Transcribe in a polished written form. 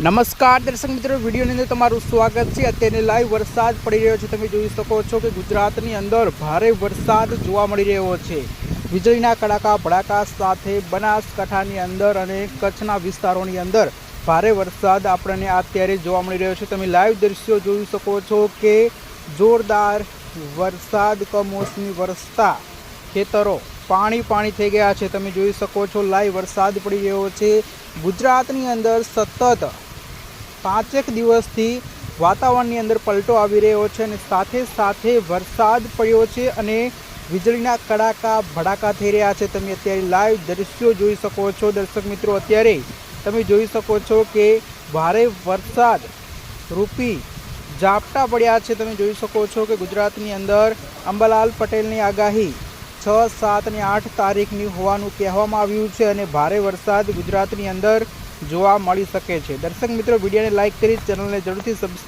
નમસ્કાર દર્શક મિત્રો, વિડીયોની અંદર તમારું સ્વાગત છે। અત્યારે લાઈવ વરસાદ પડી રહ્યો છે। તમે જોઈ શકો છો કે ગુજરાતની અંદર ભારે વરસાદ જોવા મળી રહ્યો છે। વીજળીના કડાકા ભડાકા સાથે બનાસકાંઠાની અંદર અને કચ્છના વિસ્તારોની અંદર ભારે વરસાદ આપણને અત્યારે જોવા મળી રહ્યો છે। તમે લાઈવ દ્રશ્યો જોઈ શકો છો કે જોરદાર વરસાદ કમોસમી વરસતા ખેતરો પાણી થઈ ગયા છે। તમે જોઈ શકો છો લાઈવ વરસાદ પડી રહ્યો છે। ગુજરાતની અંદર સતત 5 દિવસથી વાતાવરણની અંદર પલટો આવી રહ્યો છે અને સાથે સાથે વરસાદ પડ્યો છે અને વીજળીના કડાકા ભડાકા થઈ રહ્યા છે। તમે અત્યારે લાઈવ દ્રશ્યો જોઈ શકો છો। દર્શક મિત્રો, અત્યારે તમે જોઈ શકો છો કે ભારે વરસાદ રૂપી ઝાપટા પડ્યા છે। તમે જોઈ શકો છો કે ગુજરાતની અંદર અંબાલાલ પટેલની આગાહી 6, 7 અને 8 તારીખની હોવાનું કહેવામાં આવ્યું છે અને ભારે વરસાદ ગુજરાતની અંદર જોવા મળી શકે છે। દર્શક મિત્રો, વિડીયોને લાઇક કરી ચેનલને જરૂરથી સબસ્ક્રાઈબ